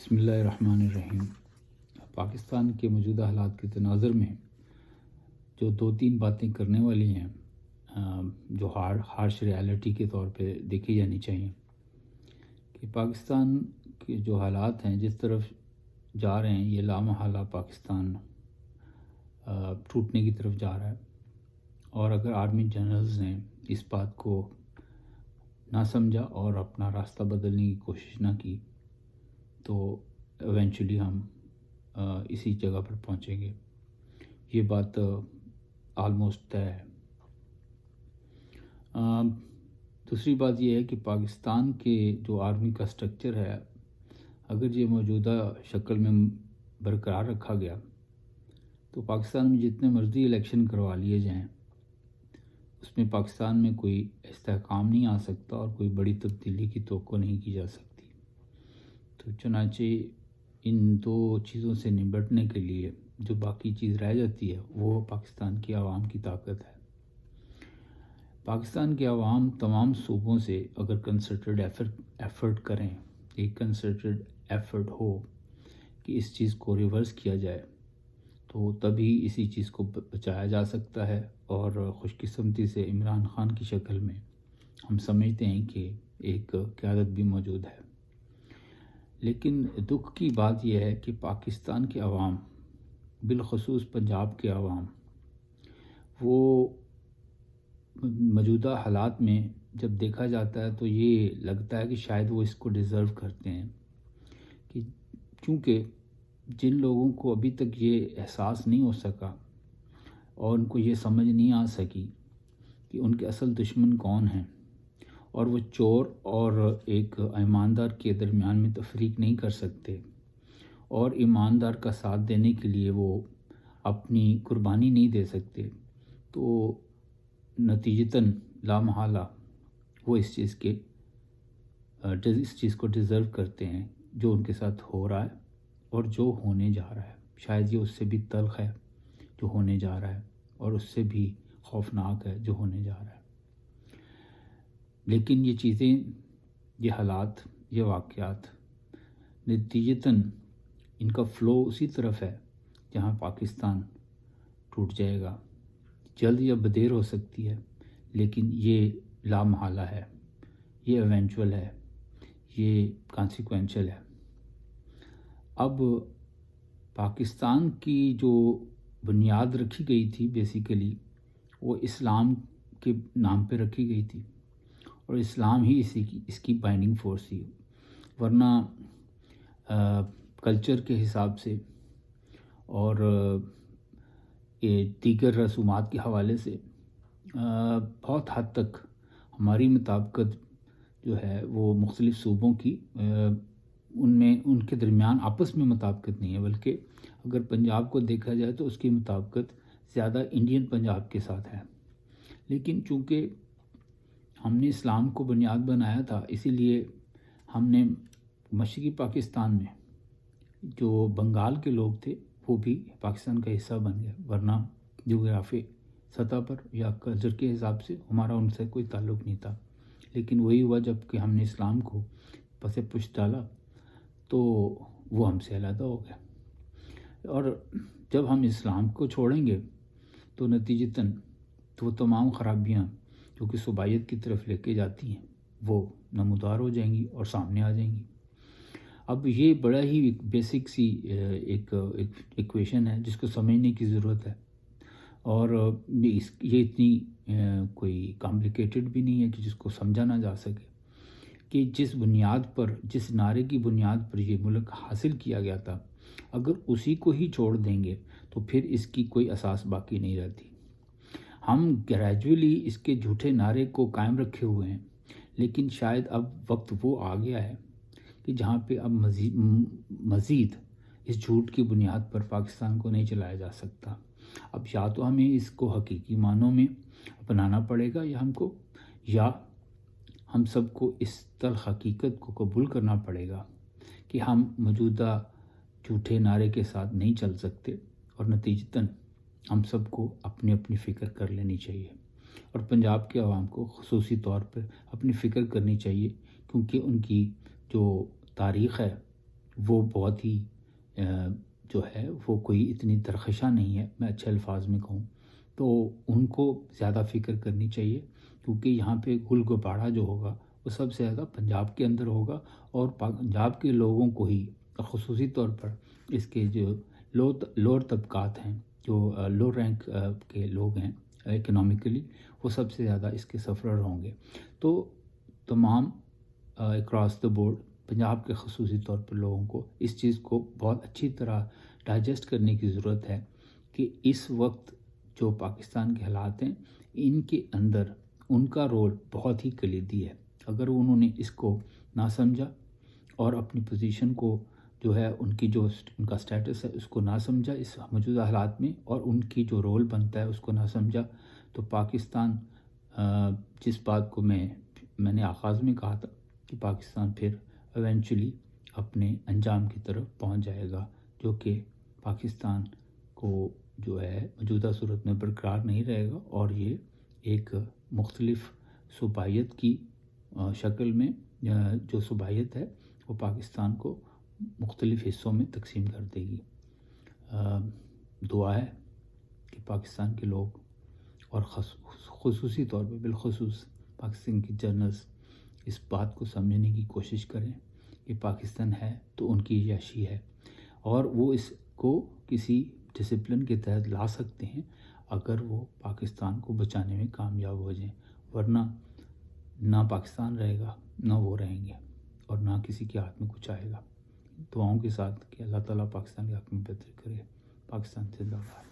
بسم اللہ الرحمن الرحیم۔ پاکستان کے موجودہ حالات کے تناظر میں جو دو تین باتیں کرنے والی ہیں جو ہارش ریالٹی کے طور پہ دیکھی جانی چاہیے کہ پاکستان کے جو حالات ہیں جس طرف جا رہے ہیں یہ لامحالہ پاکستان ٹوٹنے کی طرف جا رہا ہے، اور اگر آرمی جنرلز نے اس بات کو نہ سمجھا اور اپنا راستہ بدلنے کی کوشش نہ کی تو ایونچولی ہم اسی جگہ پر پہنچیں گے۔ یہ بات آلموسٹ طے ہے۔ دوسری بات یہ ہے کہ پاکستان کے جو آرمی کا سٹرکچر ہے، اگر یہ موجودہ شکل میں برقرار رکھا گیا تو پاکستان میں جتنے مرضی الیکشن کروا لیے جائیں اس میں پاکستان میں کوئی استحکام نہیں آ سکتا اور کوئی بڑی تبدیلی کی توقع نہیں کی جا سکتی۔ تو چنانچہ ان دو چیزوں سے نمٹنے کے لیے جو باقی چیز رہ جاتی ہے وہ پاکستان کی عوام کی طاقت ہے۔ پاکستان کے عوام تمام صوبوں سے اگر کنسرٹڈ ایفرٹ کریں، ایک کنسرٹڈ ایفرٹ ہو کہ اس چیز کو ریورس کیا جائے تو تبھی اسی چیز کو بچایا جا سکتا ہے، اور خوش قسمتی سے عمران خان کی شکل میں ہم سمجھتے ہیں کہ ایک قیادت بھی موجود ہے۔ لیکن دکھ کی بات یہ ہے کہ پاکستان کے عوام، بالخصوص پنجاب کے عوام، وہ موجودہ حالات میں جب دیکھا جاتا ہے تو یہ لگتا ہے کہ شاید وہ اس کو ڈیزرو کرتے ہیں، کہ چونکہ جن لوگوں کو ابھی تک یہ احساس نہیں ہو سکا اور ان کو یہ سمجھ نہیں آ سکی کہ ان کے اصل دشمن کون ہیں، اور وہ چور اور ایک ایماندار کے درمیان میں تفریق نہیں کر سکتے، اور ایماندار کا ساتھ دینے کے لیے وہ اپنی قربانی نہیں دے سکتے، تو نتیجتاً لامحالہ وہ اس چیز کو ڈیزرو کرتے ہیں جو ان کے ساتھ ہو رہا ہے اور جو ہونے جا رہا ہے۔ شاید یہ اس سے بھی تلخ ہے جو ہونے جا رہا ہے، اور اس سے بھی خوفناک ہے جو ہونے جا رہا ہے۔ لیکن یہ چیزیں، یہ حالات، یہ واقعات نتیجتاً ان کا فلو اسی طرف ہے جہاں پاکستان ٹوٹ جائے گا۔ جلد یا بدیر ہو سکتی ہے، لیکن یہ لامحالہ ہے، یہ ایونچول ہے، یہ کانسیکوینشل ہے۔ اب پاکستان کی جو بنیاد رکھی گئی تھی بیسیکلی وہ اسلام کے نام پہ رکھی گئی تھی، اور اسلام ہی اس کی بائنڈنگ فورس تھی، ورنہ کلچر کے حساب سے اور دیگر رسومات کے حوالے سے بہت حد تک ہماری مطابقت جو ہے وہ مختلف صوبوں کی ان کے درمیان آپس میں مطابقت نہیں ہے، بلکہ اگر پنجاب کو دیکھا جائے تو اس کی مطابقت زیادہ انڈین پنجاب کے ساتھ ہے۔ لیکن چونکہ ہم نے اسلام کو بنیاد بنایا تھا، اسی لیے ہم نے مشرقی پاکستان میں جو بنگال کے لوگ تھے وہ بھی پاکستان کا حصہ بن گئے، ورنہ جغرافی سطح پر یا کلچر کے حساب سے ہمارا ان سے کوئی تعلق نہیں تھا۔ لیکن وہی ہوا جب کہ ہم نے اسلام کو پس پشت ڈالا تو وہ ہم سے علیحدہ ہو گیا، اور جب ہم اسلام کو چھوڑیں گے تو نتیجتاً تو وہ تمام خرابیاں جو کہ صوبائیت کی طرف لے کے جاتی ہیں وہ نمودار ہو جائیں گی اور سامنے آ جائیں گی۔ اب یہ بڑا ہی بیسک سی ایک ایکویشن ہے جس کو سمجھنے کی ضرورت ہے، اور یہ اتنی کوئی کمپلیکیٹڈ بھی نہیں ہے کہ جس کو سمجھا نہ جا سکے، کہ جس بنیاد پر، جس نعرے کی بنیاد پر یہ ملک حاصل کیا گیا تھا، اگر اسی کو ہی چھوڑ دیں گے تو پھر اس کی کوئی اساس باقی نہیں رہتی۔ ہم گریجولی اس کے جھوٹے نعرے کو قائم رکھے ہوئے ہیں، لیکن شاید اب وقت وہ آ گیا ہے کہ جہاں پہ اب مزید اس جھوٹ کی بنیاد پر پاکستان کو نہیں چلایا جا سکتا۔ اب یا تو ہمیں اس کو حقیقی معنوں میں اپنانا پڑے گا، یا ہم سب کو اس تلخ حقیقت کو قبول کرنا پڑے گا کہ ہم موجودہ جھوٹے نعرے کے ساتھ نہیں چل سکتے، اور نتیجتاً ہم سب کو اپنی اپنی فکر کر لینی چاہیے، اور پنجاب کے عوام کو خصوصی طور پر اپنی فکر کرنی چاہیے، کیونکہ ان کی جو تاریخ ہے وہ بہت ہی جو ہے وہ کوئی اتنی درخشاں نہیں ہے، میں اچھے الفاظ میں کہوں تو ان کو زیادہ فکر کرنی چاہیے، کیونکہ یہاں پہ گل گباڑا جو ہوگا وہ سب سے زیادہ پنجاب کے اندر ہوگا، اور پنجاب کے لوگوں کو ہی خصوصی طور پر اس کے جو لوور طبقات ہیں، جو لو رینک کے لوگ ہیں اکنامکلی، وہ سب سے زیادہ اس کے سفرر ہوں گے۔ تو تمام اکراس دا بورڈ پنجاب کے خصوصی طور پر لوگوں کو اس چیز کو بہت اچھی طرح ڈائجسٹ کرنے کی ضرورت ہے کہ اس وقت جو پاکستان کے حالات ہیں ان کے اندر ان کا رول بہت ہی کلیدی ہے۔ اگر انہوں نے اس کو نہ سمجھا اور اپنی پوزیشن کو جو ہے ان کا سٹیٹس ہے اس کو نہ سمجھا اس موجودہ حالات میں، اور ان کی جو رول بنتا ہے اس کو نہ سمجھا، تو پاکستان جس بات کو میں نے آغاز میں کہا تھا کہ پاکستان پھر ایونچولی اپنے انجام کی طرف پہنچ جائے گا، جو کہ پاکستان کو جو ہے موجودہ صورت میں برقرار نہیں رہے گا، اور یہ ایک مختلف صوبائیت کی شکل میں جو صوبائیت ہے وہ پاکستان کو مختلف حصوں میں تقسیم کر دے گی۔ دعا ہے کہ پاکستان کے لوگ اور خصوصی طور پہ بالخصوص پاکستان کی جرنلز اس بات کو سمجھنے کی کوشش کریں کہ پاکستان ہے تو ان کی عیاشی ہے، اور وہ اس کو کسی ڈسپلن کے تحت لا سکتے ہیں اگر وہ پاکستان کو بچانے میں کامیاب ہو جائیں، ورنہ نہ پاکستان رہے گا نہ وہ رہیں گے، اور نہ کسی کے ہاتھ میں کچھ آئے گا۔ دعاؤں کے ساتھ کہ اللہ تعالیٰ پاکستان کے حق میں بہتر کرے۔ پاکستان زندہ باد۔